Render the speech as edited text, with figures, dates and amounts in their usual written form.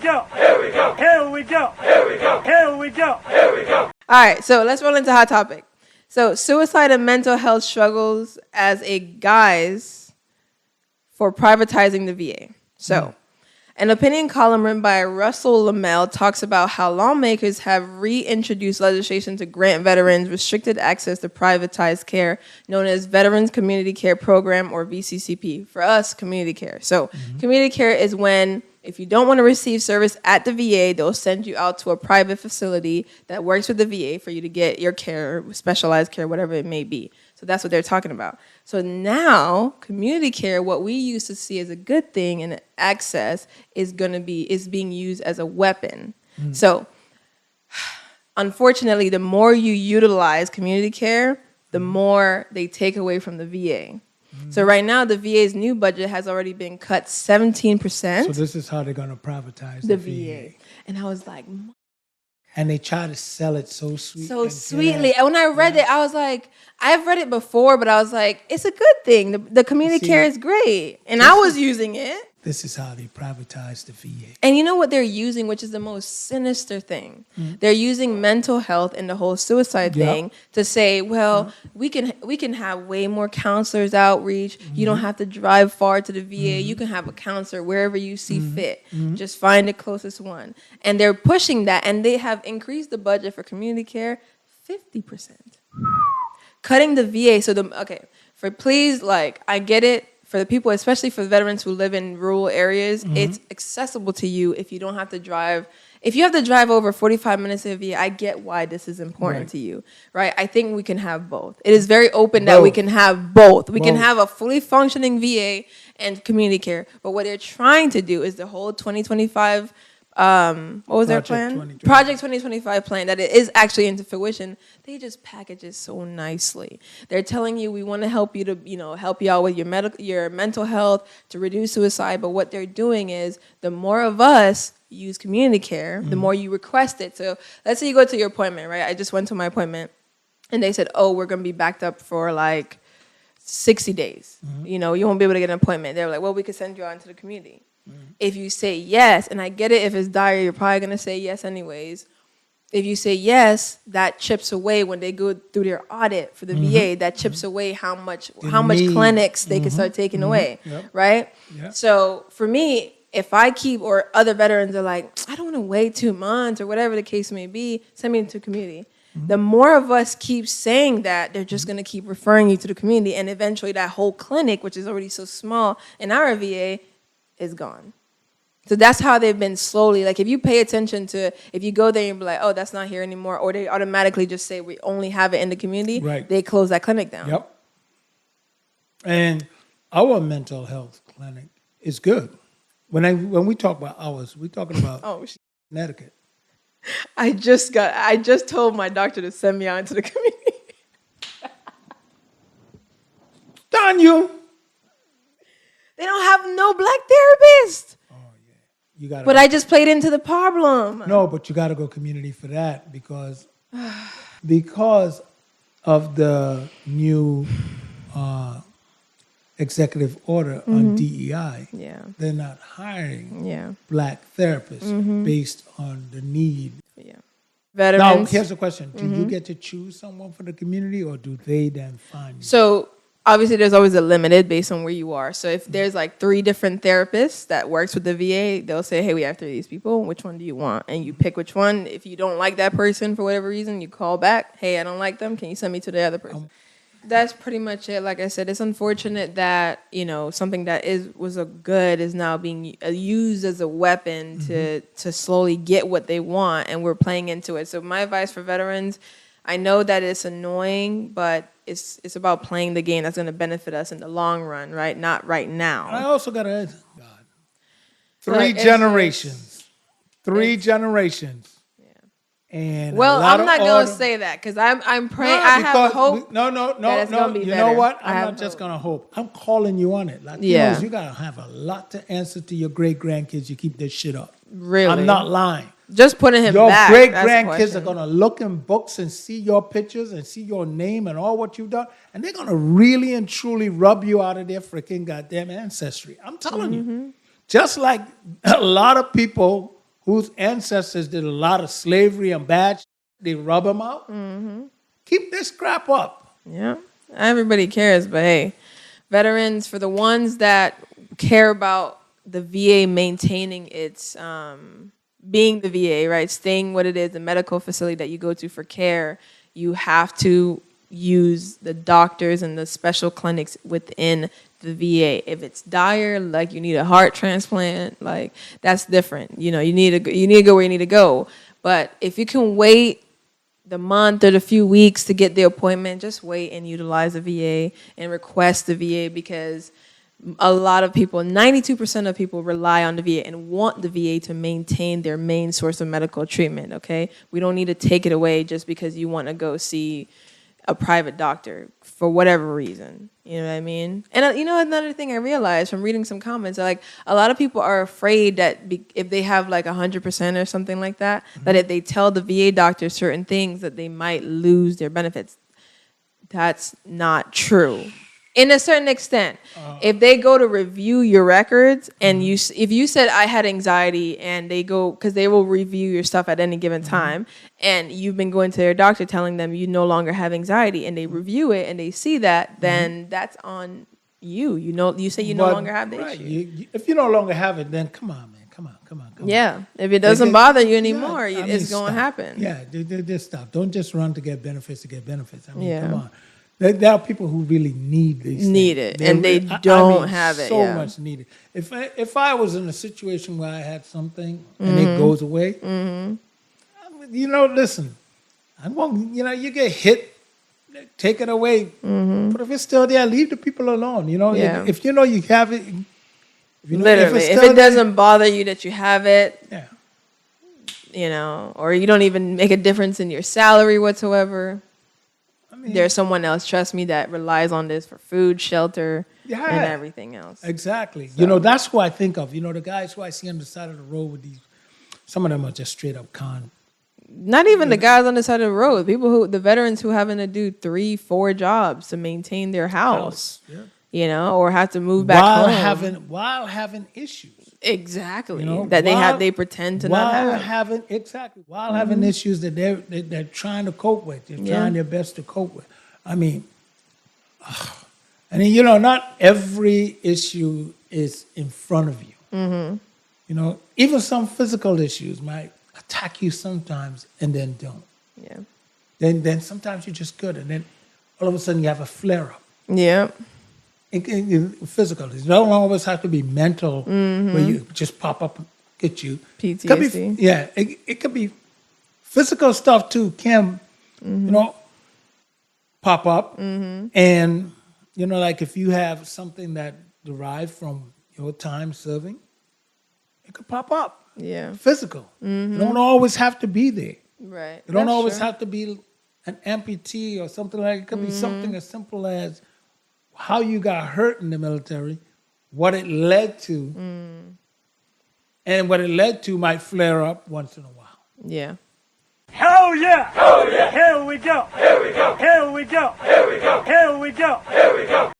go. Here we go. Here we go. Here we go. Here we go. Here we go. All right, so let's roll into hot topic. So suicide and mental health struggles as a guise for privatizing the VA. So an opinion column written by Russell Lamel talks about how lawmakers have reintroduced legislation to grant veterans restricted access to privatized care known as Veterans Community Care Program, or VCCP. For us, community care. So community care is when if you don't want to receive service at the VA, they'll send you out to a private facility that works with the VA for you to get your care, specialized care, whatever it may be. So that's what they're talking about. So now, community care, what we used to see as a good thing and access is being used as a weapon. So unfortunately, the more you utilize community care, the more they take away from the VA. So right now, the VA's new budget has already been cut 17%. So this is how they're going to privatize the VA. And I was like, and they try to sell it so sweet. So sweetly. And when I read it, I was like, I've read it before, but I was like, it's a good thing. The community care is great. And I was using it. This is how they privatize the VA. And you know what they're using, which is the most sinister thing? They're using mental health and the whole suicide thing to say, well, we can have way more counselors outreach. You don't have to drive far to the VA. You can have a counselor wherever you see fit. Just find the closest one. And they're pushing that, and they have increased the budget for community care 50%. Cutting the VA. So I get it. For the people, especially for veterans who live in rural areas, it's accessible to you if you don't have to drive. If you have to drive over 45 minutes to the VA, I get why this is important to you, right? I think we can have both. It is very open that we can have both. We can have a fully functioning VA and community care. But what they're trying to do is the whole 2025 what was their plan? Project 2025 plan, that it is actually into fruition. They just package it so nicely. They're telling you we want to help you to, help you out with your mental health, to reduce suicide. But what they're doing is the more of us use community care, the more you request it. So let's say you go to your appointment, right? I just went to my appointment and they said, oh, we're going to be backed up for like 60 days. You won't be able to get an appointment. They were like, well, we could send you out into the community. If you say yes, and I get it, if it's dire, you're probably going to say yes anyways. If you say yes, that chips away when they go through their audit for the VA, that chips away how much clinics they can start taking away, right? Yep. So for me, if I or other veterans are like, I don't want to wait 2 months or whatever the case may be, send me into community. The more of us keep saying that, they're just going to keep referring you to the community, and eventually that whole clinic, which is already so small in our VA, is gone. So that's how they've been slowly, like if you pay attention to, if you go there and be like, oh, that's not here anymore, or they automatically just say we only have it in the community, they close that clinic down. Yep. And our mental health clinic is good. When we talk about ours, we're talking about Connecticut. I just told my doctor to send me out into the community. Darn you. They don't have no black therapist. Oh, yeah. But I just played into the problem. No, but you got to go community for that because of the new executive order on DEI. Yeah. They're not hiring black therapists based on the need. Yeah. Veterans. Now, here's the question. Do you get to choose someone for the community, or do they then find you? So obviously, there's always a limited based on where you are. So if there's like 3 different therapists that works with the VA, they'll say, hey, we have 3 of these people. Which one do you want? And you pick which one. If you don't like that person for whatever reason, you call back. Hey, I don't like them. Can you send me to the other person? That's pretty much it. Like I said, it's unfortunate that, something that was a good is now being used as a weapon to slowly get what they want, and we're playing into it. So my advice for veterans, I know that it's annoying, but it's about playing the game that's going to benefit us in the long run, right? Not right now. I also got to add, 3 generations. 3 generations. And I'm not going to say that because I'm praying. I have hope. No. You know what? I'm not just going to hope. I'm calling you on it. Latinos, you got to have a lot to answer to your great-grandkids. You keep this shit up. Really? I'm not lying. Just putting him back. Your great-grandkids are going to look in books and see your pictures and see your name and all what you've done. And they're going to really and truly rub you out of their freaking goddamn ancestry. I'm telling you. Just like a lot of people whose ancestors did a lot of slavery and bad shit, they rub them out. Keep this crap up. Yeah. Everybody cares, but hey, veterans, for the ones that care about the VA maintaining its being the VA, right? Staying what it is, the medical facility that you go to for care, you have to use the doctors and the special clinics within the VA. If it's dire, like you need a heart transplant, like that's different. You need to go where you need to go. But if you can wait the month or the few weeks to get the appointment, just wait and utilize the VA and request the VA, because a lot of people, 92% of people rely on the VA and want the VA to maintain their main source of medical treatment, okay? We don't need to take it away just because you want to go see a private doctor for whatever reason. You know what I mean? And another thing I realized from reading some comments, like a lot of people are afraid that if they have like 100% or something like that, that if they tell the VA doctor certain things that they might lose their benefits. That's not true. In a certain extent, if they go to review your records and if you said I had anxiety and they go, because they will review your stuff at any given time, and you've been going to their doctor telling them you no longer have anxiety, and they review it and they see that, then that's on you. You say you no longer have the issue. If you no longer have it, then come on, man. Come on. Yeah, if it doesn't bother you anymore, it's going to happen. Yeah, just stop. Don't just run to get benefits. I mean, come on. There are people who really need these need things. It, and they don't have it. So much need it. If I was in a situation where I had something and it goes away, listen, I won't. You get hit, take it away. But if it's still there, leave the people alone. If you know you have it, literally, if it doesn't bother you that you have it, yeah, or you don't even make a difference in your salary whatsoever. There's someone else, trust me, that relies on this for food, shelter, and everything else. Exactly. So. That's who I think of. The guys who I see on the side of the road with these, some of them are just straight up con. Not even the guys on the side of the road. The veterans who having to do 3-4 jobs to maintain their house. Yeah. Or have to move back home. While having issues. Exactly. They pretend to not have. While having issues that they're trying to cope with. They're trying their best to cope with. I mean, not every issue is in front of you. Even some physical issues might attack you sometimes and then don't. Yeah. Then sometimes you're just good, and then all of a sudden you have a flare-up. Yeah. Physical. It don't always have to be mental, where you just pop up and get you. PTSD. It could be physical stuff too. Can pop up, and like if you have something that derived from your time serving, it could pop up. Yeah, physical. You don't always have to be there. Right. You don't always have to be an amputee or something like. It could be something as simple as how you got hurt in the military, what it led to, and what it led to might flare up once in a while. Yeah. Hell yeah! Hell yeah! Here we go! Here we go! Here we go! Here we go! Here we go! Here we go!